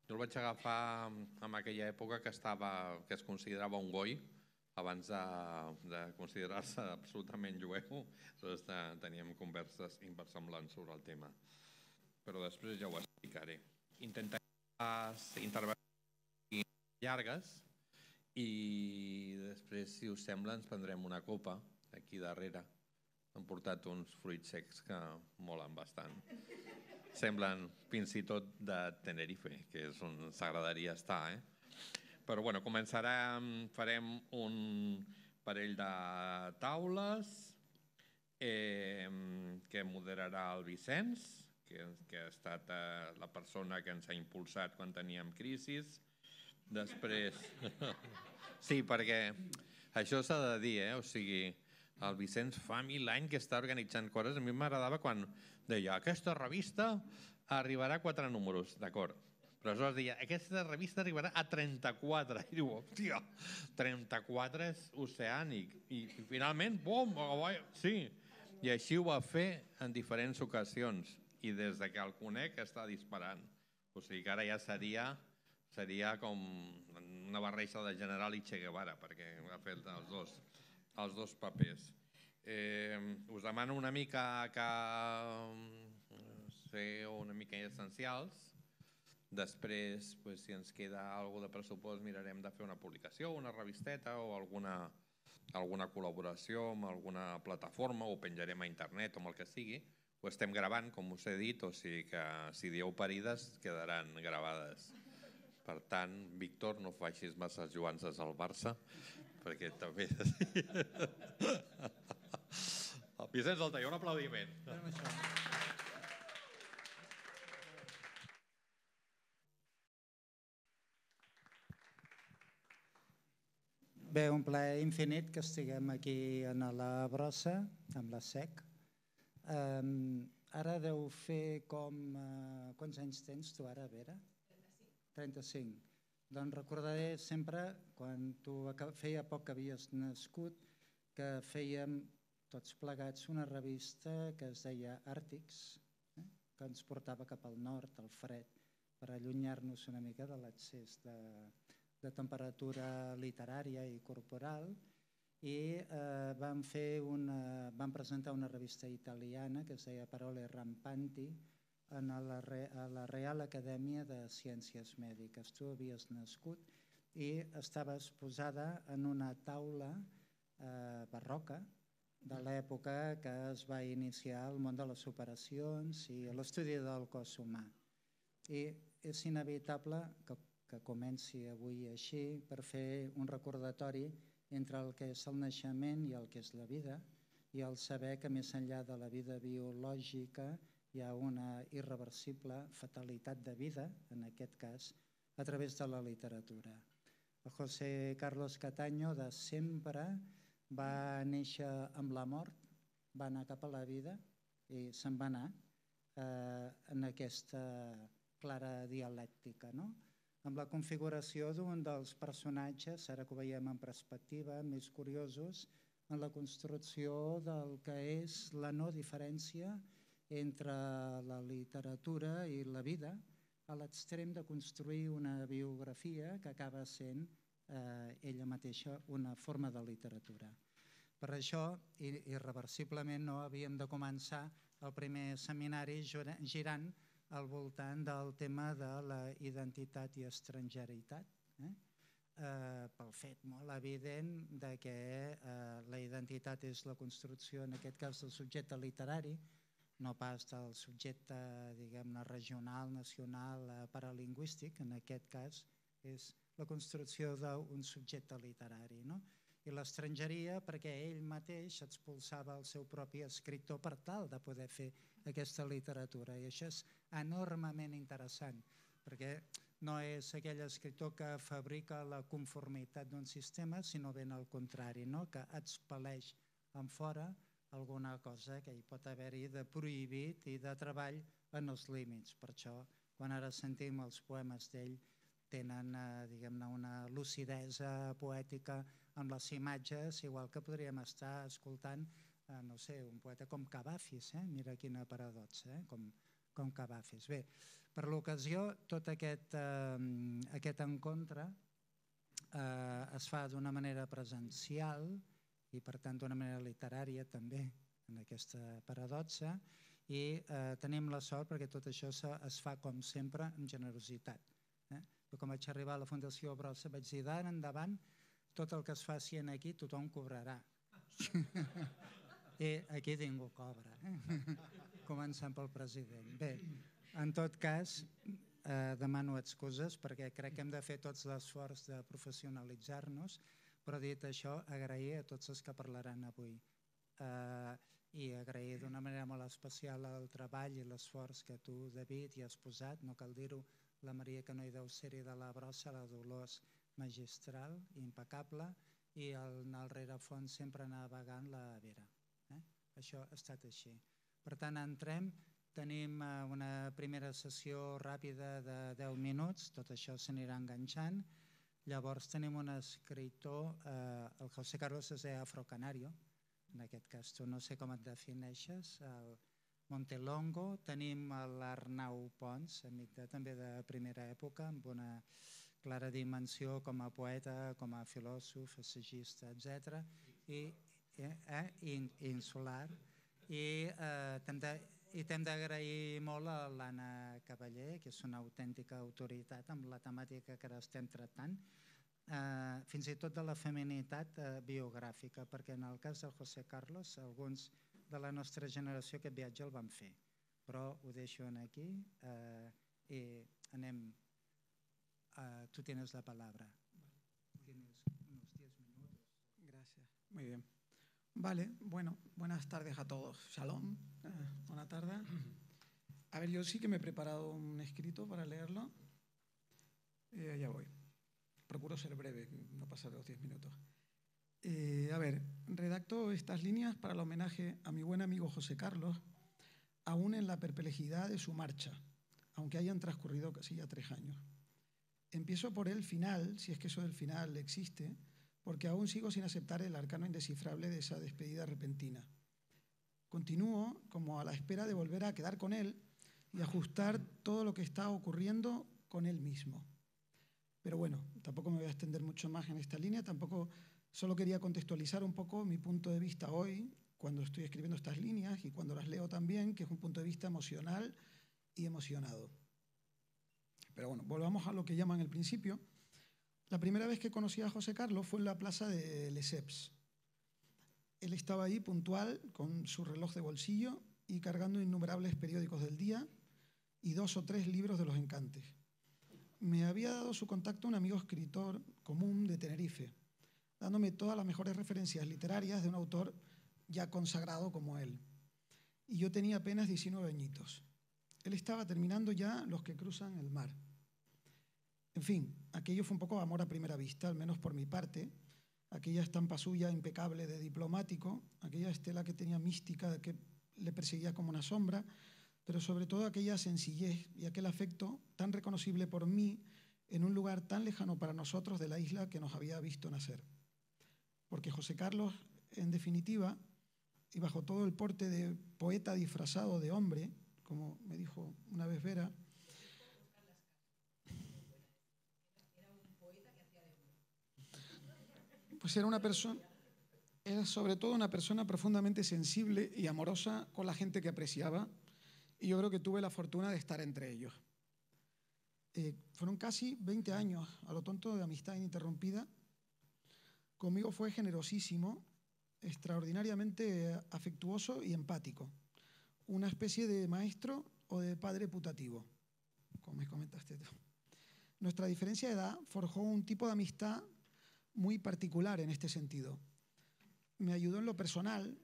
Jo el vaig agafar en aquella època que es considerava un goi, abans de considerar-se absolutament jueu. Aleshores teníem converses inversemblants sobre el tema. Però després ja ho explicaré. Intentaré intervencions llargues i després, si us sembla, ens prendrem una copa aquí darrere. Hem portat uns fruits secs que molen bastant. Semblen fins i tot de Tenerife, que és on s'agradaria estar. Però bueno, farem un parell de taules que moderarà el Vicenç, que ha estat la persona que ens ha impulsat quan teníem crisis. Després... Sí, perquè això s'ha de dir, o sigui, el Vicenç fa 1000 anys que està organitzant coses. A mi m'agradava quan deia aquesta revista arribarà a 4 números, d'acord. Però aleshores deia, aquesta revista arribarà a 34. I diu, hòstia, 34 és oceànic. I finalment, bum, sí. I així ho va fer en diferents ocasions. I des que el conec està disparant. O sigui que ara ja seria com una barreja de General i Che Guevara, perquè ha fet els dos papers. Us demano una mica que ser una mica essencials. Després, si ens queda alguna cosa de pressupost, mirarem de fer una publicació, una revisteta o alguna col·laboració amb alguna plataforma, o penjarem a internet o amb el que sigui. Ho estem gravant, com us he dit, o sigui que si dieu parides quedaran gravades. Per tant, Víctor, no facis massa joances al Barça, perquè també... Vicenç Altair, un aplaudiment. Bé, un plaer infinit que estiguem aquí a la brossa, amb la SEC. Ara deu fer com... Quants anys tens tu ara, Vera? 35. Doncs recordaré sempre, quan tu feia poc que havies nascut, que fèiem tots plegats una revista que es deia Àrtics, que ens portava cap al nord, al fred, per allunyar-nos una mica de l'excés de temperatura literària i corporal, i vam presentar una revista italiana que es deia Parole Rampanti a la Real Acadèmia de Ciències Mèdiques. Tu havies nascut i estaves posada en una taula barroca de l'època que es va iniciar el món de les operacions i l'estudi del cos humà. I és inevitable que comenci avui així per fer un recordatori entre el que és el naixement i el que és la vida, i el saber que més enllà de la vida biològica hi ha una irreversible fatalitat de vida, en aquest cas, a través de la literatura. El José Carlos Cataño de sempre va néixer amb la mort, va anar cap a la vida i se'n va anar en aquesta clara dialèctica, no? Amb la configuració d'un dels personatges, ara que ho veiem en perspectiva, més curiosos en la construcció del que és la no diferència entre la literatura i la vida, a l'extrem de construir una biografia que acaba sent ella mateixa una forma de literatura. Per això, irreversiblement, no havíem de començar el primer seminari girant al voltant del tema de la identitat i estrangeritat, pel fet molt evident que la identitat és la construcció, en aquest cas, del subjecte literari, no pas del subjecte, diguem-ne, regional, nacional, paralingüístic, en aquest cas és la construcció d'un subjecte literari, no? I l'estrangeria perquè ell mateix expulsava el seu propi escriptor per tal de poder fer aquesta literatura. I això és enormement interessant, perquè no és aquell escriptor que fabrica la conformitat d'un sistema, sinó ben al contrari, que expel·leix en fora alguna cosa que hi pot haver-hi de prohibit i de treball en els límits. Per això, quan ara sentim els poemes d'ell, tenen, diguem-ne, una lucidesa poètica amb les imatges, igual que podríem estar escoltant, no sé, un poeta com Cavafis, mira quina paradoxa, com com que va fer. Bé, per l'ocasió, tot aquest encontre es fa d'una manera presencial i, per tant, d'una manera literària també, en aquesta paradoxa, i tenim la sort perquè tot això es fa, com sempre, amb generositat. Jo, quan vaig arribar a la Fundació Brossa, vaig dir, d'ara endavant, tot el que es faci aquí tothom cobrarà. I aquí ningú cobra, començant pel president. Bé, en tot cas, demano excuses perquè crec que hem de fer tots l'esforç de professionalitzar-nos, però dit això, agrair a tots els que parlaran avui. I agrair d'una manera molt especial el treball i l'esforç que tu, David, hi has posat, no cal dir-ho, la Maria, que no hi deu ser-hi de la Brossa, la Dolors, magistral, impecable, i al rerefons sempre navegant la Vera. Això ha estat així. Per tant, entrem, tenim una primera sessió ràpida de 10 minuts, tot això s'anirà enganxant. Llavors tenim un escriptor, el José Carlos és afrocanario, en aquest cas tu no sé com et defineixes, el Montelongo, tenim l'Arnau Pons, amic també de primera època, amb una clara dimensió com a poeta, com a filòsof, assagista, etc. I insular. I t'hem d'agrair molt a l'Anna Cavaller, que és una autèntica autoritat amb la temàtica que ara estem tractant, fins i tot de la feminitat biogràfica, perquè en el cas del José Carlos, alguns de la nostra generació aquest viatge el van fer, però ho deixo aquí i anem. Tú tienes la palabra. Tienes unos 10 minutos. Gracias. Muy bien. Vale, bueno, buenas tardes a todos. Shalom. Buenas tardes. A ver, yo sí que me he preparado un escrito para leerlo. Ya voy. Procuro ser breve, no pasar los 10 minutos. A ver, redacto estas líneas para el homenaje a mi buen amigo José Carlos, aún en la perplejidad de su marcha, aunque hayan transcurrido casi ya 3 años. Empiezo por el final, si es que eso del final existe, porque aún sigo sin aceptar el arcano indescifrable de esa despedida repentina. Continúo como a la espera de volver a quedar con él y ajustar todo lo que está ocurriendo con él mismo. Pero bueno, tampoco me voy a extender mucho más en esta línea, tampoco solo quería contextualizar un poco mi punto de vista hoy, cuando estoy escribiendo estas líneas y cuando las leo también, que es un punto de vista emocional y emocionado. Pero bueno, volvamos a lo que llaman el principio. La primera vez que conocí a José Carlos fue en la plaza de Lesseps. Él estaba ahí puntual, con su reloj de bolsillo y cargando innumerables periódicos del día y 2 o 3 libros de los encantes. Me había dado su contacto un amigo escritor común de Tenerife, dándome todas las mejores referencias literarias de un autor ya consagrado como él. Y yo tenía apenas 19 añitos. Él estaba terminando ya Los que cruzan el mar. En fin, aquello fue un poco amor a primera vista, al menos por mi parte. Aquella estampa suya impecable de diplomático, aquella estela que tenía mística, que le perseguía como una sombra, pero sobre todo aquella sencillez y aquel afecto tan reconocible por mí en un lugar tan lejano para nosotros de la isla que nos había visto nacer. Porque José Carlos, en definitiva, y bajo todo el porte de poeta disfrazado de hombre, como me dijo una vez Vera, pues era sobre todo una persona profundamente sensible y amorosa con la gente que apreciaba, y yo creo que tuve la fortuna de estar entre ellos. Fueron casi 20 años, a lo tonto, de amistad ininterrumpida. Conmigo fue generosísimo, extraordinariamente afectuoso y empático. Una especie de maestro o de padre putativo, como me comentaste tú. Nuestra diferencia de edad forjó un tipo de amistad muy particular en este sentido. Me ayudó en lo personal,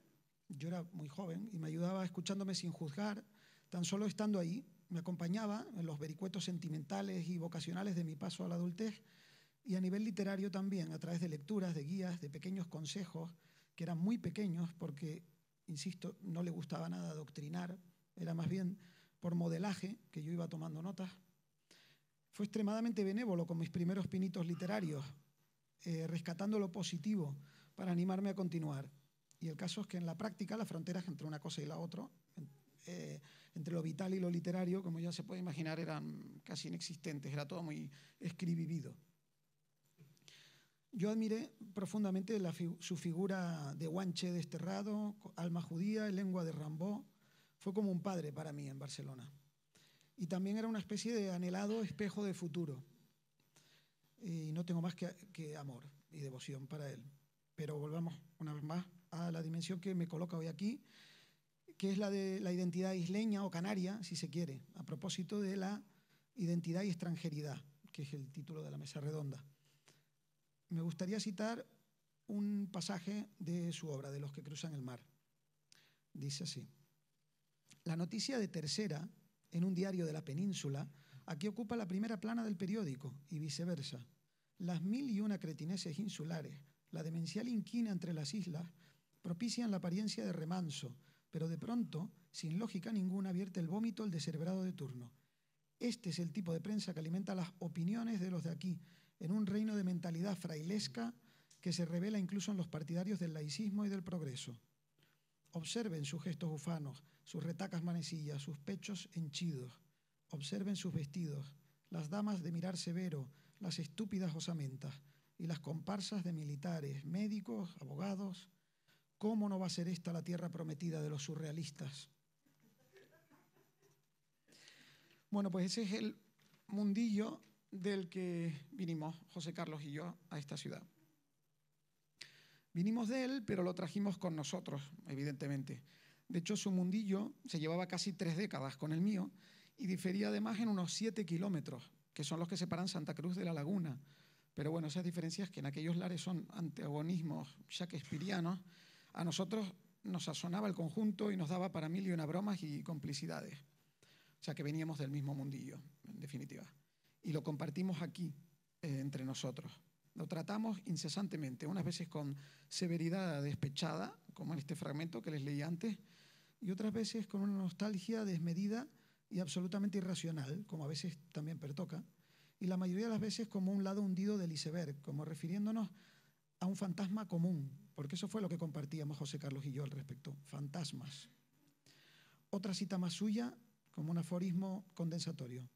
yo era muy joven, y me ayudaba escuchándome sin juzgar, tan solo estando ahí. Me acompañaba en los vericuetos sentimentales y vocacionales de mi paso a la adultez, y a nivel literario también, a través de lecturas, de guías, de pequeños consejos, que eran muy pequeños porque, insisto, no le gustaba nada adoctrinar, era más bien por modelaje que yo iba tomando notas. Fue extremadamente benévolo con mis primeros pinitos literarios, rescatando lo positivo para animarme a continuar. Y el caso es que en la práctica las fronteras entre una cosa y la otra entre lo vital y lo literario, como ya se puede imaginar, eran casi inexistentes, era todo muy escribivido. Yo admiré profundamente su figura de guanche desterrado, alma judía, lengua de Rimbaud. Fue como un padre para mí en Barcelona. Y también era una especie de anhelado espejo de futuro. Y no tengo más que amor y devoción para él. Pero volvamos una vez más a la dimensión que me coloca hoy aquí, que es la de la identidad isleña o canaria, si se quiere, a propósito de la identidad y extranjeridad, que es el título de la mesa redonda. Me gustaría citar un pasaje de su obra, de Los que cruzan el mar. Dice así: la noticia de tercera, en un diario de la península, aquí ocupa la primera plana del periódico, y viceversa. Las 1001 cretineses insulares, la demencial inquina entre las islas, propician la apariencia de remanso, pero de pronto, sin lógica ninguna, vierte el vómito el descerebrado de turno. Este es el tipo de prensa que alimenta las opiniones de los de aquí, en un reino de mentalidad frailesca que se revela incluso en los partidarios del laicismo y del progreso. Observen sus gestos ufanos, sus retacas manecillas, sus pechos henchidos. Observen sus vestidos, las damas de mirar severo, las estúpidas osamentas y las comparsas de militares, médicos, abogados. ¿Cómo no va a ser esta la tierra prometida de los surrealistas? Bueno, pues ese es el mundillo del que vinimos José Carlos y yo a esta ciudad. Vinimos de él, pero lo trajimos con nosotros, evidentemente. De hecho, su mundillo se llevaba casi 3 décadas con el mío y difería además en unos 7 kilómetros, que son los que separan Santa Cruz de La Laguna. Pero bueno, esas diferencias que en aquellos lares son antagonismos shakespearianos, a nosotros nos asonaba el conjunto y nos daba para mil y una bromas y complicidades. O sea que veníamos del mismo mundillo, en definitiva. Y lo compartimos aquí, entre nosotros. Lo tratamos incesantemente, unas veces con severidad despechada, como en este fragmento que les leí antes, y otras veces con una nostalgia desmedida y absolutamente irracional, como a veces también pertoca, y la mayoría de las veces como un lado hundido del iceberg, como refiriéndonos a un fantasma común, porque eso fue lo que compartíamos José Carlos y yo al respecto, fantasmas. Otra cita más suya, como un aforismo condensatorio,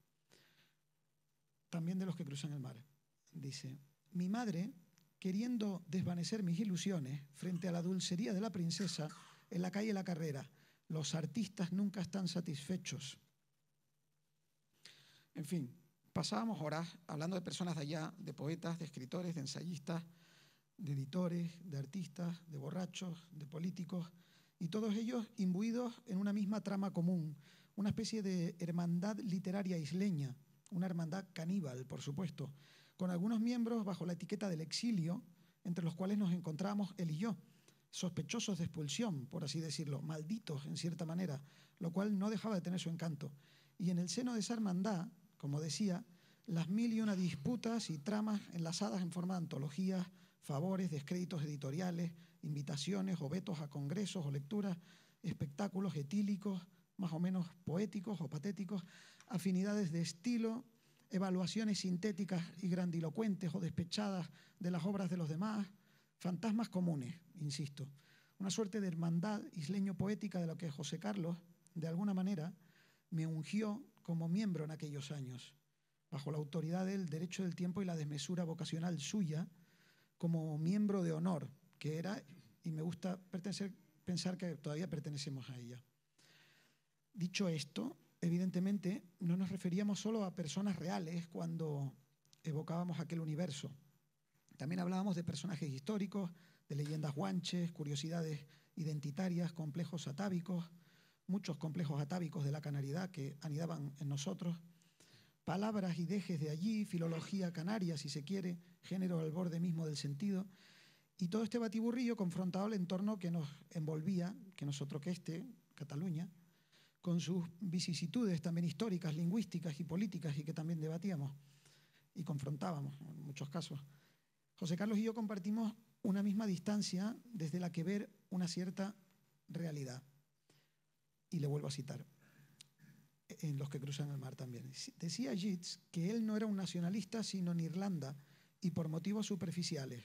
también de Los que cruzan el mar. Dice: mi madre, queriendo desvanecer mis ilusiones frente a la dulcería de la princesa, en la calle La Carrera, los artistas nunca están satisfechos. En fin, pasábamos horas hablando de personas de allá, de poetas, de escritores, de ensayistas, de editores, de artistas, de borrachos, de políticos, y todos ellos imbuidos en una misma trama común, una especie de hermandad literaria isleña, una hermandad caníbal, por supuesto, con algunos miembros bajo la etiqueta del exilio, entre los cuales nos encontrábamos él y yo, sospechosos de expulsión, por así decirlo, malditos en cierta manera, lo cual no dejaba de tener su encanto. Y en el seno de esa hermandad, como decía, las 1001 disputas y tramas enlazadas en forma de antologías, favores, descréditos editoriales, invitaciones o vetos a congresos o lecturas, espectáculos etílicos, más o menos poéticos o patéticos, afinidades de estilo, evaluaciones sintéticas y grandilocuentes o despechadas de las obras de los demás, fantasmas comunes, insisto, una suerte de hermandad isleño-poética de lo que José Carlos, de alguna manera, me ungió como miembro en aquellos años, bajo la autoridad del derecho del tiempo y la desmesura vocacional suya, como miembro de honor, que era, y me gusta pensar que todavía pertenecemos a ella. Dicho esto, evidentemente no nos referíamos solo a personas reales cuando evocábamos aquel universo. También hablábamos de personajes históricos, de leyendas guanches, curiosidades identitarias, complejos atávicos, muchos complejos atávicos de la canaridad que anidaban en nosotros, palabras y dejes de allí, filología canaria, si se quiere, género al borde mismo del sentido, y todo este batiburrillo confrontado al entorno que nos envolvía, que nosotros que Cataluña, con sus vicisitudes también históricas, lingüísticas y políticas, y que también debatíamos y confrontábamos en muchos casos. José Carlos y yo compartimos una misma distancia desde la que ver una cierta realidad. Y le vuelvo a citar, en Los que cruzan el mar también. Decía Yeats que él no era un nacionalista sino en Irlanda y por motivos superficiales.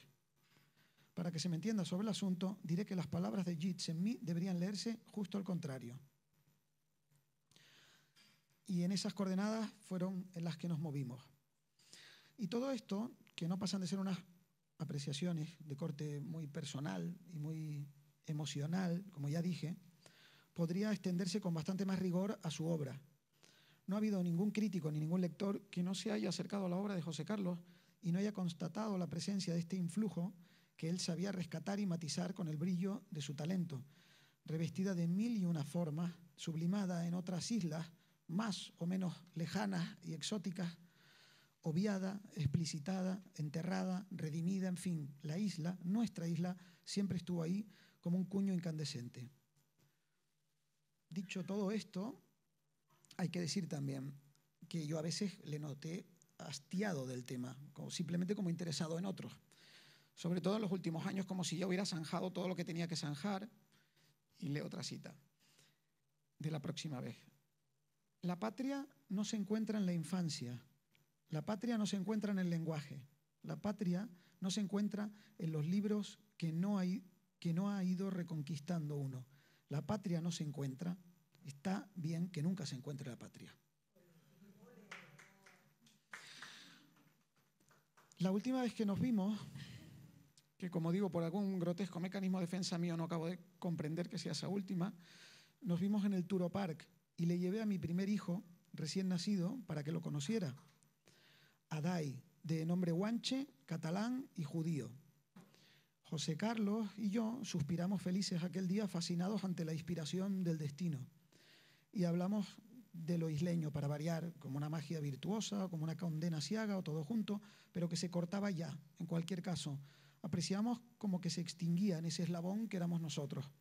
Para que se me entienda sobre el asunto, diré que las palabras de Yeats en mí deberían leerse justo al contrario. y en esas coordenadas fueron en las que nos movimos. Y todo esto, que no pasan de ser unas apreciaciones de corte muy personal y muy emocional, como ya dije, podría extenderse con bastante más rigor a su obra. No ha habido ningún crítico ni ningún lector que no se haya acercado a la obra de José Carlos y no haya constatado la presencia de este influjo que él sabía rescatar y matizar con el brillo de su talento, revestida de mil y una formas, sublimada en otras islas más o menos lejanas y exóticas, obviada, explicitada, enterrada, redimida, en fin, la isla, nuestra isla, siempre estuvo ahí como un cuño incandescente. Dicho todo esto, hay que decir también que yo a veces le noté hastiado del tema, simplemente como interesado en otros. Sobre todo en los últimos años, como si yo hubiera zanjado todo lo que tenía que zanjar. Y leo otra cita de la próxima vez. La patria no se encuentra en la infancia. La patria no se encuentra en el lenguaje. La patria no se encuentra en los libros que no ha ido reconquistando uno. La patria no se encuentra. Está bien que nunca se encuentre la patria. La última vez que nos vimos, que como digo, por algún grotesco mecanismo de defensa mío no acabo de comprender que sea esa última, nos vimos en el Turo Park y le llevé a mi primer hijo, recién nacido, para que lo conociera. Adai, de nombre guanche, catalán y judío. José Carlos y yo suspiramos felices aquel día, fascinados ante la inspiración del destino. Y hablamos de lo isleño, para variar, como una magia virtuosa, como una condena ciaga o todo junto, pero que se cortaba ya, en cualquier caso. Apreciamos como que se extinguía en ese eslabón que éramos nosotros,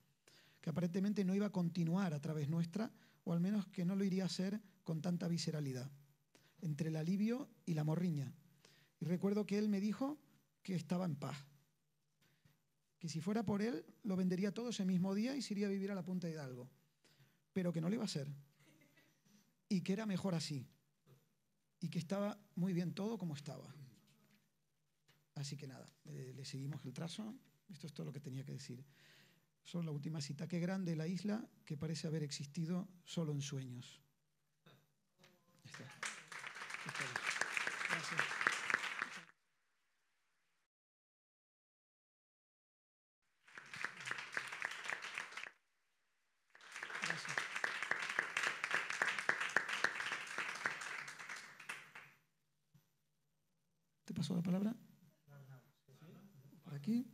que aparentemente no iba a continuar a través nuestra, o al menos que no lo iría a hacer con tanta visceralidad, entre el alivio y la morriña. Y recuerdo que él me dijo que estaba en paz, que si fuera por él, lo vendería todo ese mismo día y se iría a vivir a la Punta de Hidalgo, pero que no lo iba a hacer, y que era mejor así, y que estaba muy bien todo como estaba. Así que nada, le seguimos el trazo. Esto es todo lo que tenía que decir. Solo la última cita. Qué grande la isla que parece haber existido solo en sueños. Está. Gracias. Gracias. ¿Te pasó la palabra? Por aquí.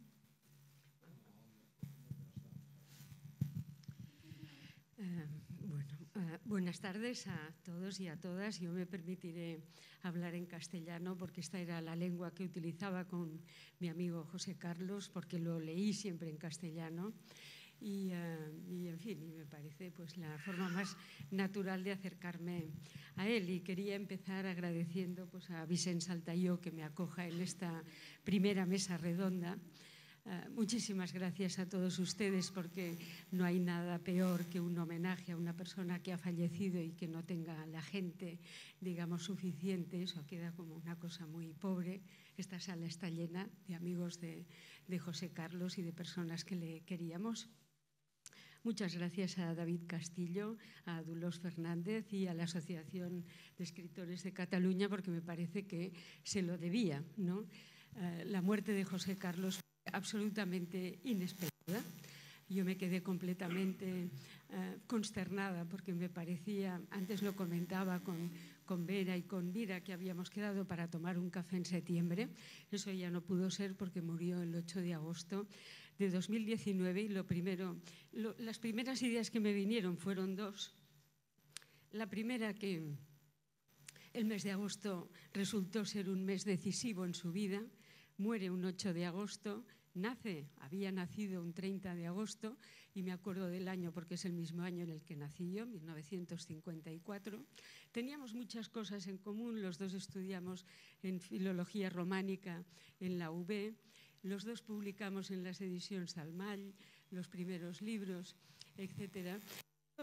Buenas tardes a todos y a todas. Yo me permitiré hablar en castellano porque esta era la lengua que utilizaba con mi amigo José Carlos, porque lo leí siempre en castellano. Y en fin, me parece pues la forma más natural de acercarme a él. Y quería empezar agradeciendo pues, a Vicent Saltayó que me acoja en esta primera mesa redonda. Muchísimas gracias a todos ustedes, porque no hay nada peor que un homenaje a una persona que ha fallecido y que no tenga la gente, digamos, suficiente. Eso queda como una cosa muy pobre. Esta sala está llena de amigos de José Carlos y de personas que le queríamos. Muchas gracias a David Castillo, a Dolors Fernández y a la Asociación de Escritores de Cataluña, porque me parece que se lo debía, ¿no? La muerte de José Carlos fue absolutamente inesperada. Yo me quedé completamente consternada, porque me parecía, antes lo comentaba con Vera y con Vira, que habíamos quedado para tomar un café en septiembre. Eso ya no pudo ser porque murió el 8 de agosto de 2019 y las primeras ideas que me vinieron fueron dos. La primera, que el mes de agosto resultó ser un mes decisivo en su vida. Muere un 8 de agosto, había nacido un 30 de agosto, y me acuerdo del año porque es el mismo año en el que nací yo, 1954. Teníamos muchas cosas en común, los dos estudiamos en Filología Románica en la UB, los dos publicamos en las ediciones Salmall los primeros libros, etc.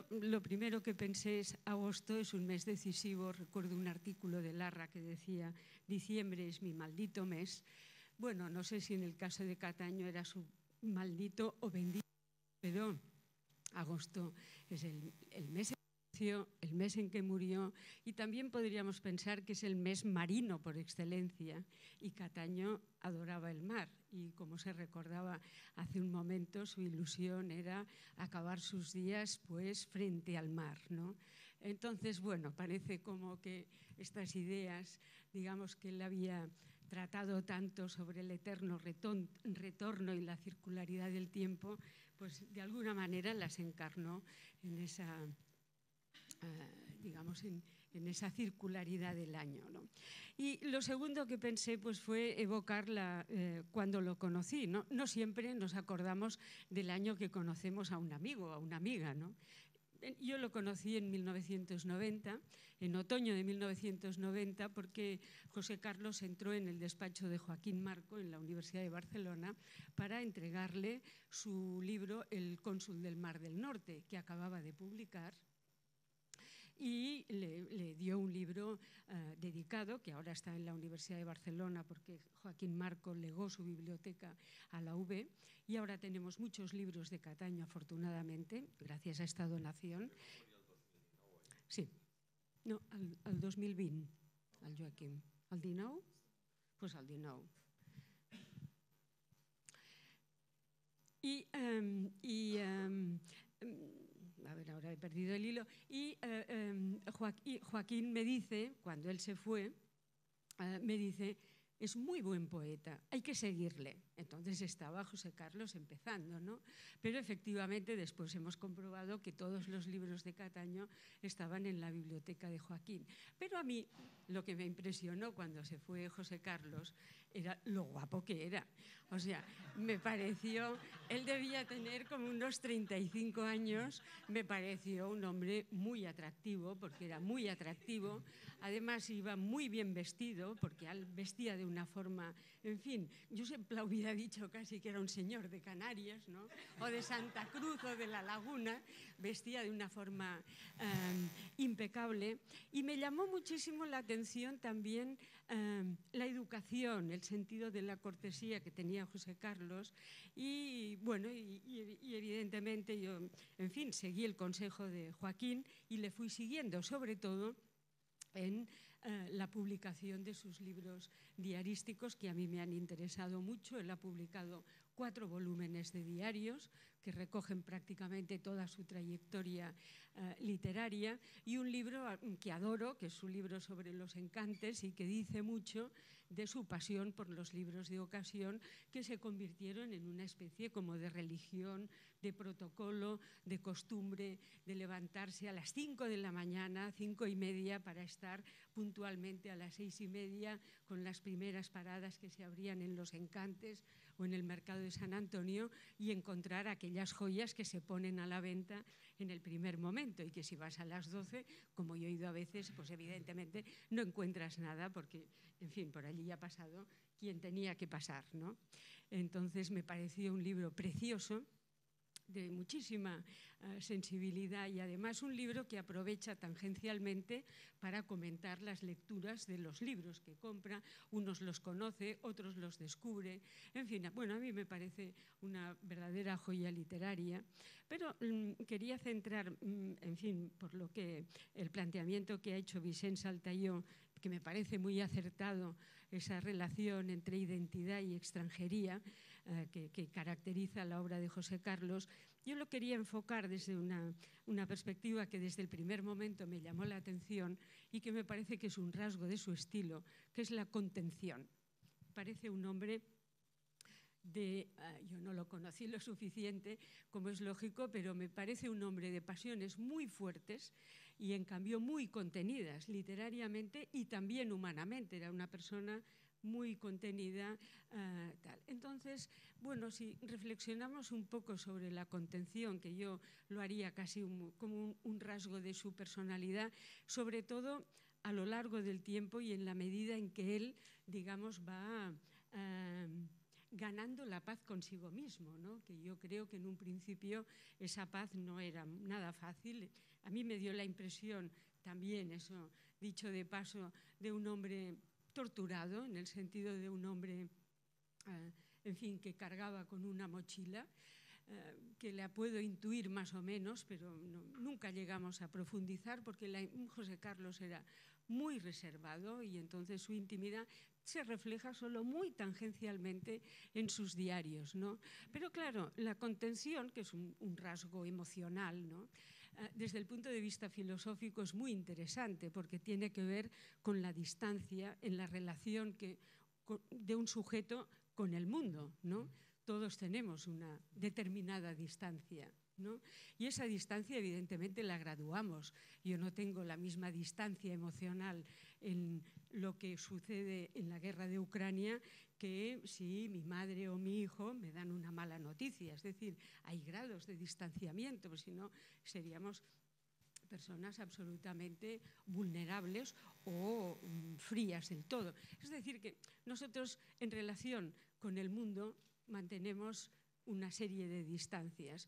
Lo primero que pensé es, agosto es un mes decisivo. Recuerdo un artículo de Larra que decía, diciembre es mi maldito mes. Bueno, no sé si en el caso de Cataño era su maldito o bendito, pero agosto es el mes el mes en que murió, y también podríamos pensar que es el mes marino por excelencia, y Cataño adoraba el mar, y como se recordaba hace un momento, su ilusión era acabar sus días pues frente al mar, ¿no? Entonces, bueno, parece como que estas ideas, digamos, que él había tratado tanto sobre el eterno retorno y la circularidad del tiempo, pues de alguna manera las encarnó en esa, digamos, en esa circularidad del año, ¿no? Y lo segundo que pensé pues, fue evocar cuando lo conocí, ¿no? No siempre nos acordamos del año que conocemos a un amigo o a una amiga, ¿no? Yo lo conocí en 1990, en otoño de 1990, porque José Carlos entró en el despacho de Joaquín Marco en la Universidad de Barcelona para entregarle su libro El cónsul del Mar del Norte, que acababa de publicar, y le dio un libro dedicado, que ahora está en la Universidad de Barcelona porque Joaquín Marco legó su biblioteca a la UB, y ahora tenemos muchos libros de Cataño, afortunadamente, gracias a esta donación. Sí, no, al 2020, al Joaquín. Al 19? Pues al 19. A ver, ahora he perdido el hilo. Y Joaquín me dice, cuando él se fue, me dice, es muy buen poeta, hay que seguirle. Entonces estaba José Carlos empezando, ¿no? Pero efectivamente después hemos comprobado que todos los libros de Cataño estaban en la biblioteca de Joaquín. Pero a mí lo que me impresionó cuando se fue José Carlos era lo guapo que era. O sea, me pareció, él debía tener como unos 35 años, me pareció un hombre muy atractivo, porque era muy atractivo. Además iba muy bien vestido, porque él vestía de una forma, en fin, yo siempre hubiera dicho casi que era un señor de Canarias, ¿no? O de Santa Cruz o de La Laguna, vestía de una forma impecable. Y me llamó muchísimo la atención también la educación, el sentido de la cortesía que tenía José Carlos. Y bueno, y evidentemente yo, en fin, seguí el consejo de Joaquín y le fui siguiendo, sobre todo en la publicación de sus libros diarísticos, que a mí me han interesado mucho. Él ha publicado 4 volúmenes de diarios que recogen prácticamente toda su trayectoria literaria, y un libro que adoro, que es su libro sobre los encantes, y que dice mucho de su pasión por los libros de ocasión, que se convirtieron en una especie como de religión, de protocolo, de costumbre, de levantarse a las 5 de la mañana, 5:30, para estar puntualmente a las 6:30 con las primeras paradas que se abrían en los encantes o en el mercado de San Antonio, y encontrar aquellas joyas que se ponen a la venta en el primer momento, y que si vas a las 12, como yo he ido a veces, pues evidentemente no encuentras nada, porque, en fin, por allí ha pasado quien tenía que pasar, ¿no? Entonces me pareció un libro precioso, de muchísima sensibilidad, y además un libro que aprovecha tangencialmente para comentar las lecturas de los libros que compra. Unos los conoce, otros los descubre. En fin, bueno, a mí me parece una verdadera joya literaria, pero quería centrar, en fin, por lo que el planteamiento que ha hecho Vicent Saltayó, que me parece muy acertado, esa relación entre identidad y extranjería que caracteriza la obra de José Carlos. Yo lo quería enfocar desde una perspectiva que desde el primer momento me llamó la atención y que me parece que es un rasgo de su estilo, que es la contención. Parece un hombre yo no lo conocí lo suficiente, como es lógico, pero me parece un hombre de pasiones muy fuertes y en cambio muy contenidas literariamente y también humanamente. Era una persona muy contenida, tal. Entonces, bueno, si reflexionamos un poco sobre la contención, que yo lo haría casi como un rasgo de su personalidad, sobre todo a lo largo del tiempo y en la medida en que él, digamos, va ganando la paz consigo mismo, ¿no? Que yo creo que en un principio esa paz no era nada fácil. A mí me dio la impresión también, eso dicho de paso, de un hombre torturado, en el sentido de un hombre, en fin, que cargaba con una mochila. que la puedo intuir más o menos, pero nunca llegamos a profundizar porque José Carlos era muy reservado y entonces su intimidad se refleja solo muy tangencialmente en sus diarios, ¿no? Pero claro, la contención, que es un rasgo emocional, ¿no? Desde el punto de vista filosófico es muy interesante porque tiene que ver con la distancia en la relación de un sujeto con el mundo, ¿no? Todos tenemos una determinada distancia, ¿no? Y esa distancia evidentemente la graduamos. Yo no tengo la misma distancia emocional en lo que sucede en la guerra de Ucrania que si mi madre o mi hijo me dan una mala noticia. Es decir, hay grados de distanciamiento, porque si no seríamos personas absolutamente vulnerables o frías del todo. Es decir, que nosotros en relación con el mundo mantenemos una serie de distancias.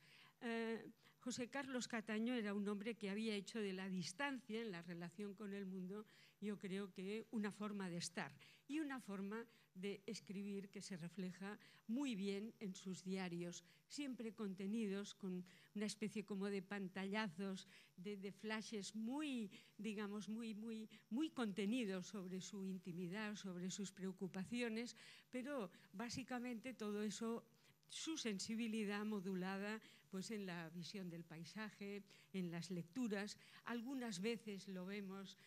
José Carlos Cataño era un hombre que había hecho de la distancia en la relación con el mundo, yo creo que una forma de estar y una forma de escribir que se refleja muy bien en sus diarios, siempre contenidos con una especie como de pantallazos, de flashes muy, digamos, muy contenidos sobre su intimidad, sobre sus preocupaciones, pero básicamente todo eso, su sensibilidad modulada pues en la visión del paisaje, en las lecturas. Algunas veces lo vemos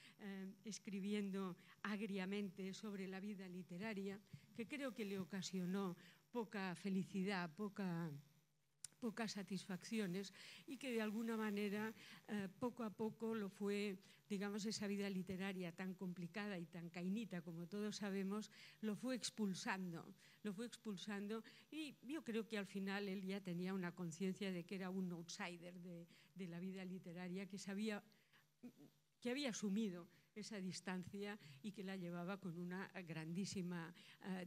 escribiendo agriamente sobre la vida literaria, que creo que le ocasionó poca felicidad, pocas satisfacciones y que de alguna manera poco a poco lo fue, digamos, esa vida literaria tan complicada y tan cainita como todos sabemos, lo fue expulsando y yo creo que al final él ya tenía una conciencia de que era un outsider de la vida literaria, que había asumido esa distancia y que la llevaba con una grandísima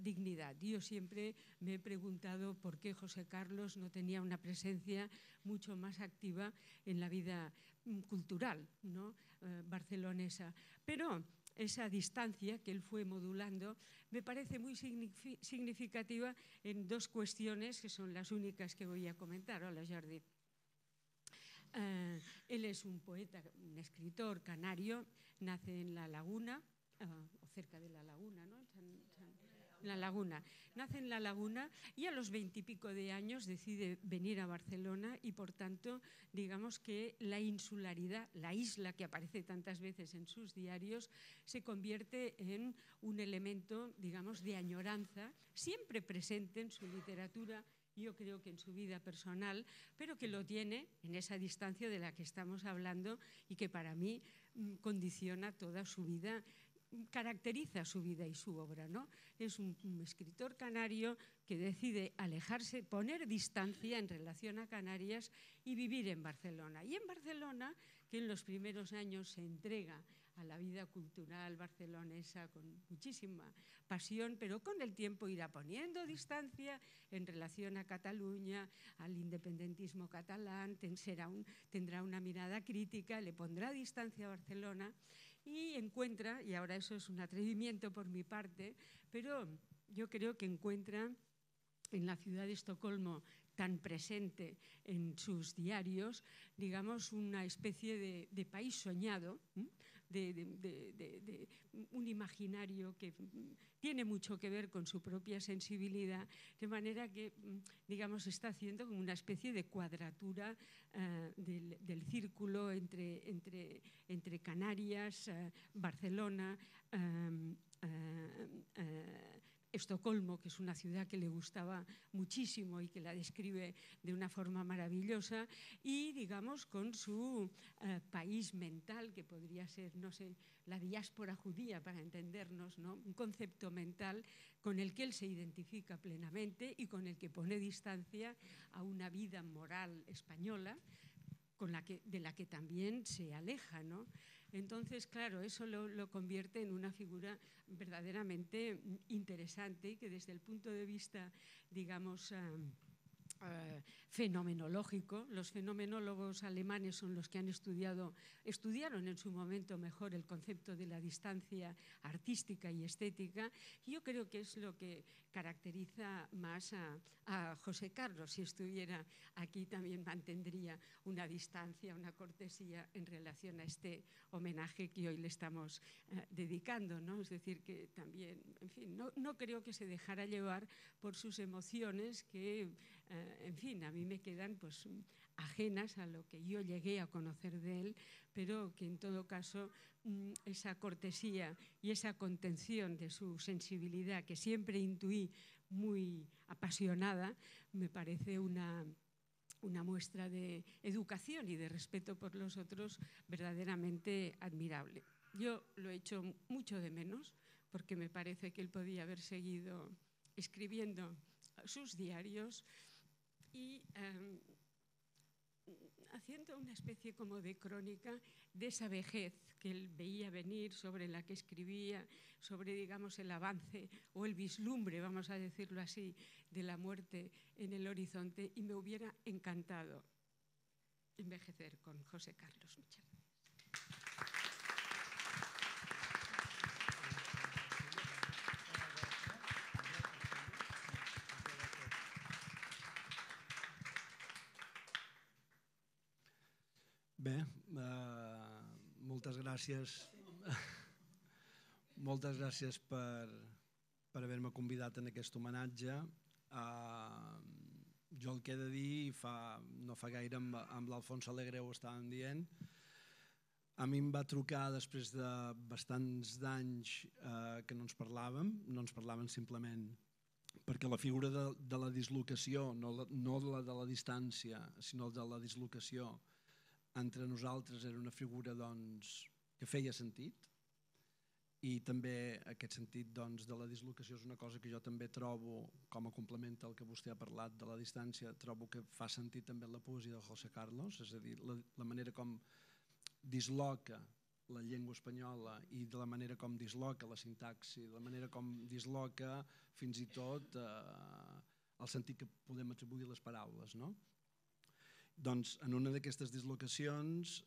dignidad. Yo siempre me he preguntado por qué José Carlos no tenía una presencia mucho más activa en la vida cultural, ¿no? Barcelonesa. Pero esa distancia que él fue modulando me parece muy significativa en dos cuestiones que son las únicas que voy a comentar. Hola, Jordi. Él es un poeta, un escritor canario, nace en La Laguna, o cerca de La Laguna, ¿no? La Laguna. Nace en La Laguna y a los 20 y pico de años decide venir a Barcelona y por tanto, digamos que la insularidad, la isla que aparece tantas veces en sus diarios, se convierte en un elemento, digamos, de añoranza, siempre presente en su literatura, yo creo que en su vida personal, pero que lo tiene en esa distancia de la que estamos hablando y que para mí condiciona toda su vida, caracteriza su vida y su obra, ¿no? Es un escritor canario que decide alejarse, poner distancia en relación a Canarias y vivir en Barcelona. Y en Barcelona, que en los primeros años se entrega a la vida cultural barcelonesa con muchísima pasión, pero con el tiempo irá poniendo distancia en relación a Cataluña, al independentismo catalán, tendrá una mirada crítica, le pondrá distancia a Barcelona y encuentra, y ahora eso es un atrevimiento por mi parte, pero yo creo que encuentra en la ciudad de Estocolmo, tan presente en sus diarios, digamos, una especie de país soñado, de un imaginario que tiene mucho que ver con su propia sensibilidad, de manera que, digamos, está haciendo como una especie de cuadratura del círculo entre Canarias, Barcelona, Estocolmo, que es una ciudad que le gustaba muchísimo y que la describe de una forma maravillosa, y, digamos, con su país mental, que podría ser, no sé, la diáspora judía, para entendernos, ¿no? Un concepto mental con el que él se identifica plenamente y con el que pone distancia a una vida moral española, de la que también se aleja, ¿no? Entonces, claro, eso lo convierte en una figura verdaderamente interesante y que desde el punto de vista, digamos, fenomenológico. Los fenomenólogos alemanes son los que estudiaron en su momento mejor el concepto de la distancia artística y estética. Yo creo que es lo que caracteriza más a José Carlos. Si estuviera aquí también mantendría una distancia, una cortesía en relación a este homenaje que hoy le estamos dedicando, ¿no? Es decir, que también, en fin, no creo que se dejara llevar por sus emociones que, en fin, a mí me quedan pues ajenas a lo que yo llegué a conocer de él, pero que en todo caso esa cortesía y esa contención de su sensibilidad, que siempre intuí muy apasionada, me parece una muestra de educación y de respeto por los otros verdaderamente admirable. Yo lo he hecho mucho de menos porque me parece que él podía haber seguido escribiendo sus diarios y haciendo una especie como de crónica de esa vejez que él veía venir, sobre la que escribía, sobre, digamos, el avance o el vislumbre, vamos a decirlo así, de la muerte en el horizonte, y me hubiera encantado envejecer con José Carlos. Muchas gracias. Bé, moltes gràcies per haver-me convidat en aquest homenatge. Jo el que he de dir, no fa gaire amb l'Alfonso Alegre ho estàvem dient, a mi em va trucar després de bastants d'anys que no ens parlàvem simplement perquè la figura de la dislocació, no la de la distància, sinó de la dislocació entre nosaltres era una figura que feia sentit, i també aquest sentit de la dislocació és una cosa que jo també trobo, com a complement al que vostè ha parlat de la distància, trobo que fa sentit també en la poesia de José Carlos, és a dir, la manera com disloca la llengua espanyola i de la manera com disloca la sintaxi, de la manera com disloca fins i tot el sentit que podem atribuir a les paraules, no? Doncs en una d'aquestes dislocacions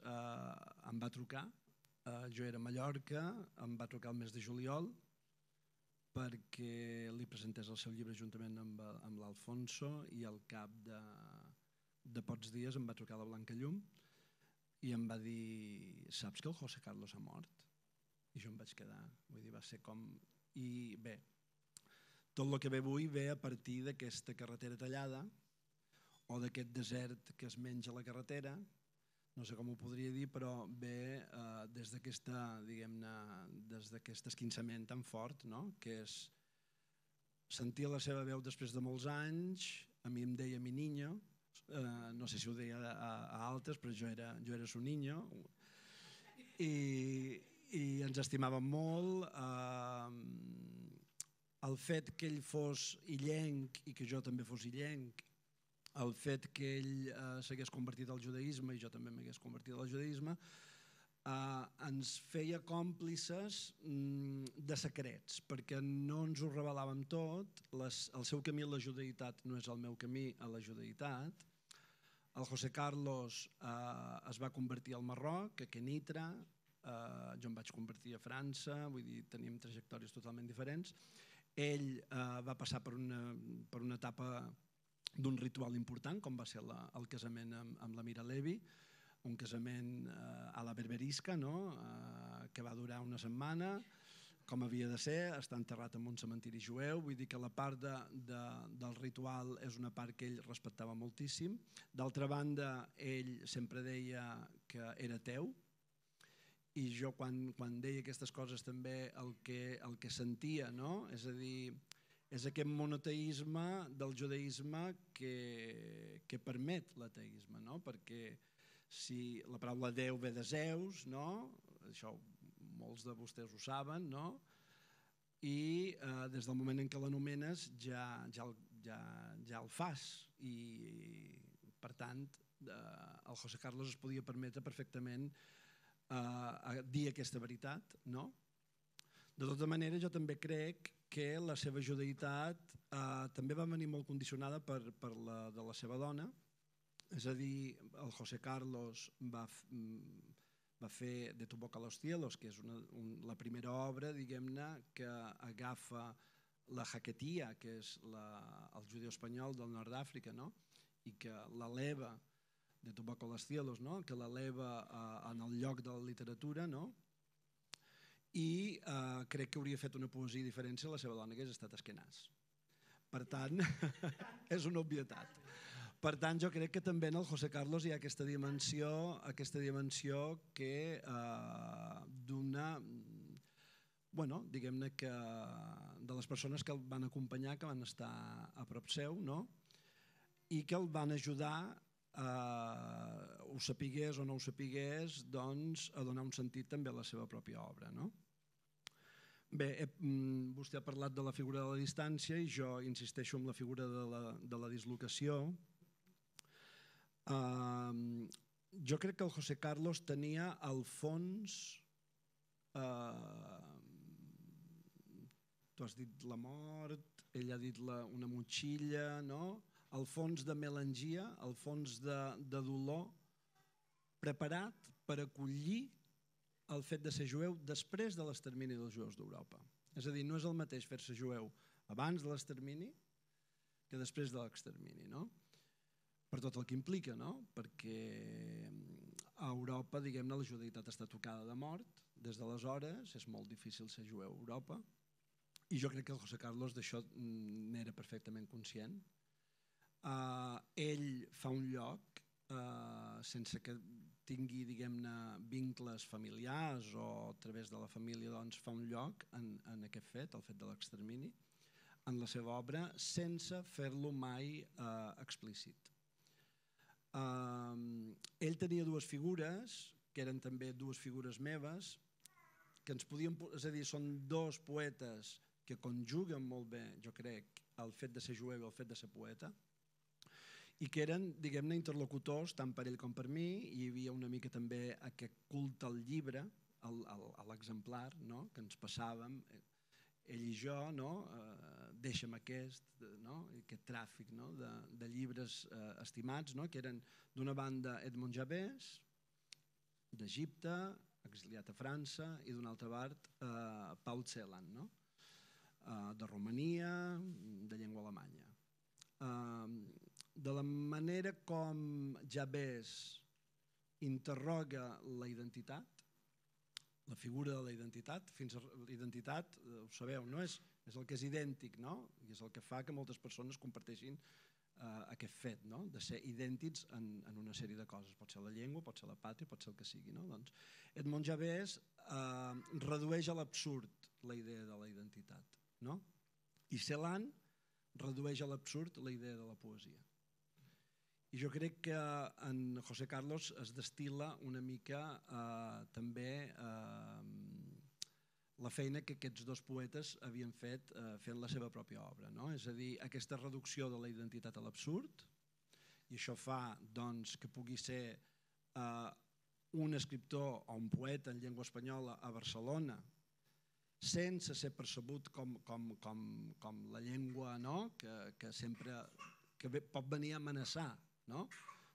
em va trucar, jo era a Mallorca, em va trucar el mes de juliol perquè li presentés el seu llibre juntament amb l'Alfonso, i al cap de pocs dies em va trucar la Blanca Llum i em va dir: saps que el José Carlos ha mort? I jo em vaig quedar, vull dir, va ser com... I bé, tot el que ve avui ve a partir d'aquesta carretera tallada o d'aquest desert que es menja la carretera, no sé com ho podria dir, però ve des d'aquesta, diguem-ne, des d'aquest esquinçament tan fort, que és sentir la seva veu després de molts anys. A mi em deia mi niño, no sé si ho deia a altres, però jo era su niño, i ens estimàvem molt. El fet que ell fos illenc i que jo també fos illenc, el fet que ell s'hagués convertit al judaïsme i jo també m'hagués convertit al judaïsme, ens feia còmplices de secrets, perquè no ens ho revelàvem tot. El seu camí a la judaïtat no és el meu camí a la judaïtat. El José Carlos es va convertir al Marroc, a Kenitra, jo em vaig convertir a França, vull dir, teníem trajectòries totalment diferents. Ell va passar per una etapa d'un ritual important, com va ser el casament amb la Mira Levi, un casament a la berberisca, que va durar una setmana, com havia de ser, està enterrat en un cementiri jueu, vull dir que la part del ritual és una part que ell respectava moltíssim. D'altra banda, ell sempre deia que era ateu, i jo quan deia aquestes coses també el que sentia, és a dir, és aquest monoteisme del judaïsme que permet l'ateisme, perquè si la paraula Déu ve de Zeus, això molts de vostès ho saben, i des del moment en què l'anomenes ja el fas, i per tant el José Carlos es podia permetre perfectament dir aquesta veritat. De tota manera, jo també crec que la seva judaïtat també va venir molt condicionada per la de la seva dona. És a dir, el José Carlos va fer De tu boca a los cielos, que és la primera obra, diguem-ne, que agafa la jaquetia, que és el judeu espanyol del nord d'Àfrica, no? I que l'eleva, De tu boca a los cielos, no? Que l'eleva en el lloc de la literatura, no? I crec que hauria fet una poesia diferent si la seva dona hagués estat Askenaz. Per tant, és una obvietat. Per tant, jo crec que també en el José Carlos hi ha aquesta dimensió que d'una, bueno, diguem-ne que de les persones que el van acompanyar, que van estar a prop seu, no? I que el van ajudar, ho sapigués o no ho sapigués, doncs, a donar un sentit també a la seva pròpia obra, no? Bé, vostè ha parlat de la figura de la distància i jo insisteixo en la figura de la dislocació. Jo crec que el José Carlos tenia al fons, tu has dit la mort, ell ha dit una motxilla, no? Al fons de melangia, al fons de dolor, preparat per acollir el fet de ser jueu després de l'extermini dels jueus d'Europa. És a dir, no és el mateix fer-se jueu abans de l'extermini que després de l'extermini, no? Per tot el que implica, no? Perquè a Europa, diguem-ne, la judaïtat està tocada de mort. Des d'aleshores és molt difícil ser jueu a Europa. I jo crec que el José Carlos d'això n'era perfectament conscient. Ell fa un lloc, sense que tingui, diguem-ne, vincles familiars o a través de la família, doncs fa un lloc en aquest fet, el fet de l'extermini, en la seva obra, sense fer-lo mai explícit. Ell tenia dues figures, que eren també dues figures meves, que ens podien, és a dir, són dos poetes que conjuguen molt bé, jo crec, el fet de ser jueu i el fet de ser poeta, i que eren, diguem-ne, interlocutors tant per ell com per mi, i hi havia una mica també aquest culte al llibre, a l'exemplar, no? Que ens passàvem, ell i jo, no? Deixa'm aquest tràfic, no? De llibres estimats, no? Que eren d'una banda Edmond Jabés, d'Egipte, exiliat a França, i d'una altra part Paul Celan, no? De Romania, de llengua alemanya. De la manera com Jabés interroga la identitat, la figura de la identitat, fins a la identitat, ho sabeu, no? És el que és idèntic, no? I és el que fa que moltes persones comparteixin aquest fet, no? De ser idèntics en una sèrie de coses. Pot ser la llengua, pot ser la pàtria, pot ser el que sigui, no? Doncs Edmond Jabés redueix a l'absurd la idea de la identitat, no? I Celan redueix a l'absurd la idea de la poesia. I jo crec que en José Carlos es destil·la una mica també la feina que aquests dos poetes havien fet fent la seva pròpia obra, no? És a dir, aquesta reducció de la identitat a l'absurd, i això fa doncs, que pugui ser un escriptor o un poeta en llengua espanyola a Barcelona sense ser percebut com la llengua, no? Que sempre pot venir a amenaçar, no?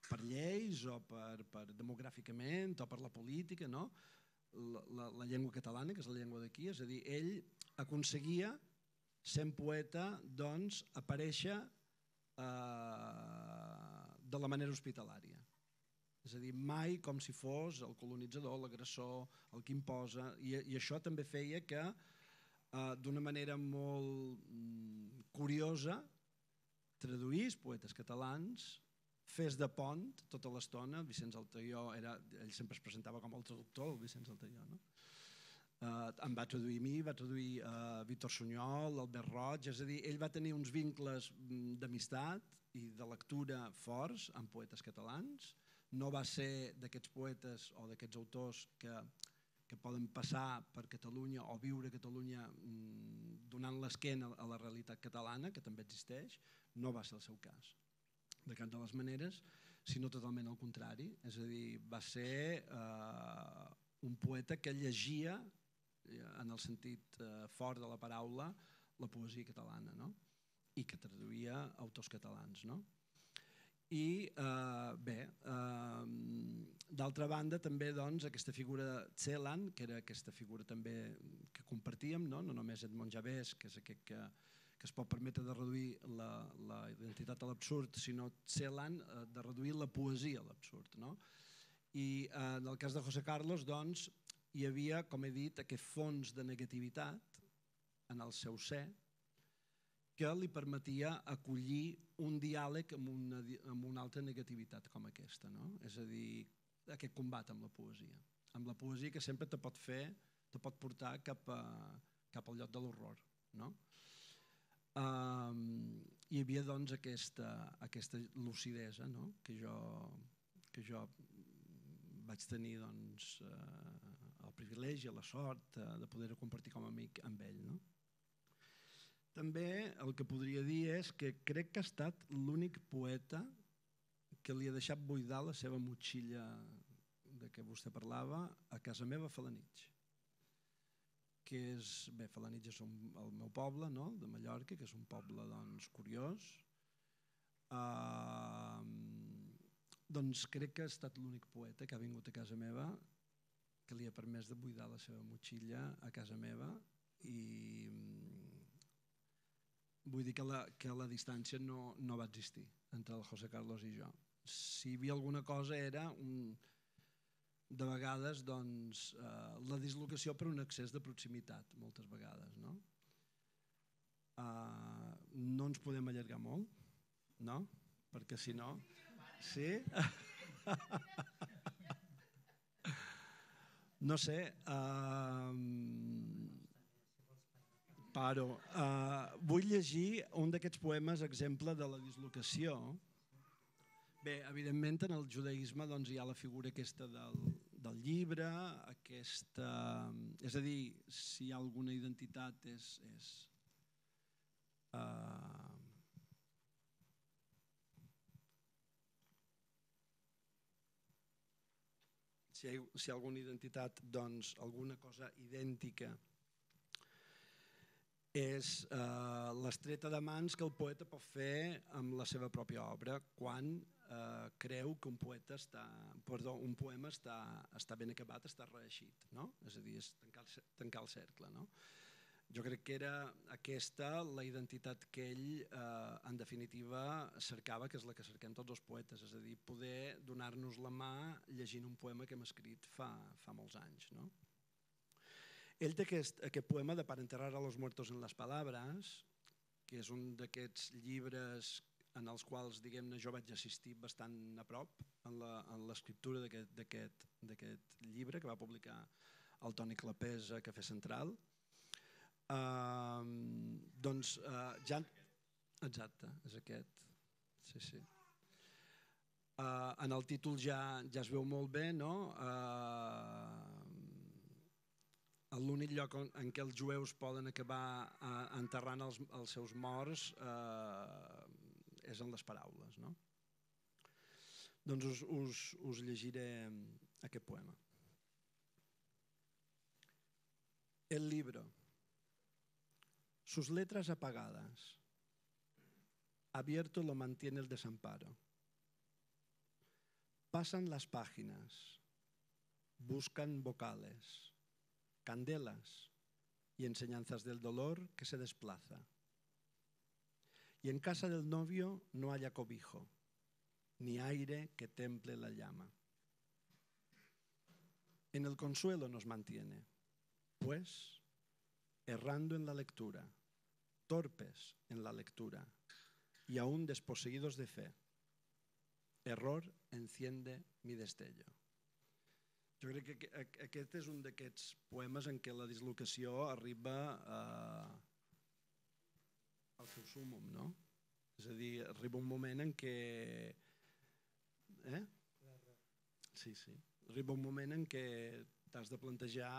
Per lleis o per demogràficament o per la política, no? La llengua catalana, que és la llengua d'aquí, és a dir, ell aconseguia, sent poeta, doncs, aparèixer de la manera hospitalària. És a dir, mai com si fos el colonitzador, l'agressor, el que imposa, i això també feia que, d'una manera molt curiosa, traduís poetes catalans, fes de pont tota l'estona. Vicenç Altaió, ell sempre es presentava com el traductor, el Vicenç Altaió, no? Em va traduir a mi, va traduir Víctor Sunyol, Albert Roig, és a dir, ell va tenir uns vincles d'amistat i de lectura forts amb poetes catalans. No va ser d'aquests poetes o d'aquests autors que poden passar per Catalunya o viure a Catalunya donant l'esquena a la realitat catalana, que també existeix. No va ser el seu cas, de cap de les maneres, sinó totalment al contrari. És a dir, va ser un poeta que llegia, en el sentit fort de la paraula, la poesia catalana, no? I que traduïa autors catalans, no? I bé, d'altra banda també doncs, aquesta figura de Celan, que era aquesta figura també que compartíem, no només Edmond Javés, que és aquest que es pot permetre de reduir la identitat a l'absurd, sinó Celan de reduir la poesia a l'absurd. No? I en el cas de José Carlos doncs, hi havia, com he dit, aquest fons de negativitat en el seu ser, que li permetia acollir un diàleg amb una altra negativitat com aquesta. No? És a dir, aquest combat amb la poesia. Amb la poesia que sempre te pot portar cap al lloc de l'horror. No? Hi havia doncs aquesta lucidesa, no? que jo vaig tenir doncs, el privilegi, la sort de poder compartir com a amic amb ell. No? També el que podria dir és que crec que ha estat l'únic poeta que li ha deixat buidar la seva motxilla de què vostè parlava a casa meva a Felanitx. Que és, bé, Felanitx és el meu poble, no? De Mallorca, que és un poble doncs, curiós. Doncs crec que ha estat l'únic poeta que ha vingut a casa meva que li ha permès de buidar la seva motxilla a casa meva i vull dir que la distància no va existir entre el José Carlos i jo. Si hi havia alguna cosa era de vegades doncs, la dislocació per un excés de proximitat, moltes vegades. No, no ens podem allargar molt, no? Perquè si no... Sí? No sé... Paro. Vull llegir un d'aquests poemes exemple de la dislocació. Bé, evidentment en el judaïsme doncs, hi ha la figura aquesta del llibre, és a dir, si hi ha alguna identitat si hi ha alguna identitat, doncs alguna cosa idèntica és l'estreta de mans que el poeta pot fer amb la seva pròpia obra quan creu que un poema està ben acabat, està reeixit. No? És a dir, és tancar el cercle. No? Jo crec que era aquesta la identitat que ell, en definitiva, cercava, que és la que cerquem tots els poetes, és a dir, poder donar-nos la mà llegint un poema que hem escrit fa molts anys. No? Ell té aquest poema de Para enterrar a los muertos en las palabras, que és un d'aquests llibres en els quals diguem-ne jo vaig assistir bastant a prop en l'escriptura d'aquest llibre que va publicar el Toni Clapés a Cafè Central. Doncs ja... Exacte, és aquest. Sí, sí. En el títol ja es veu molt bé, no? L'únic lloc en què els jueus poden acabar enterrant els seus morts és en les paraules. No? Doncs us llegiré aquest poema. El libro. Sus letras apagadas. Abierto lo mantiene el desamparo. Pasan las páginas. Buscan vocales. Candelas y enseñanzas del dolor que se desplaza. Y en casa del novio no haya cobijo, ni aire que temple la llama. En el consuelo nos mantiene, pues, errando en la lectura, torpes en la lectura y aún desposeídos de fe, error enciende mi destello. Jo crec que aquest és un d'aquests poemes en què la dislocació arriba al seu súmmum, no? És a dir, arriba un moment en què... Sí, sí. Arriba un moment en què t'has de plantejar,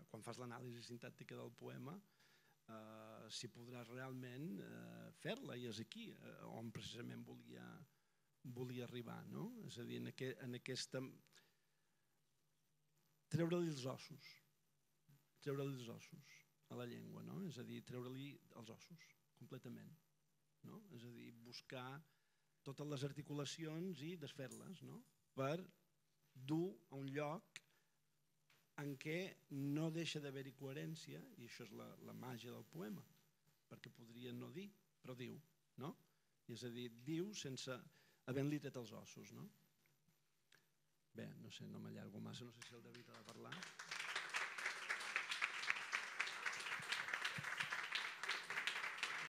quan fas l'anàlisi sintàctica del poema, si podràs realment fer-la, i és aquí on precisament volia arribar, no? És a dir, en aquesta... treure-li els ossos. Treure-li els ossos. a la llengua, no? És a dir, treure-li els ossos, completament. No? És a dir, buscar totes les articulacions i desfer-les, no? Per dur a un lloc en què no deixa d'haver-hi coherència, i això és la màgia del poema, perquè podria no dir, però diu, no? És a dir, diu sense havent-li tret els ossos, no? Bé, no sé, no m'allargo massa, no sé si el David ha de parlar.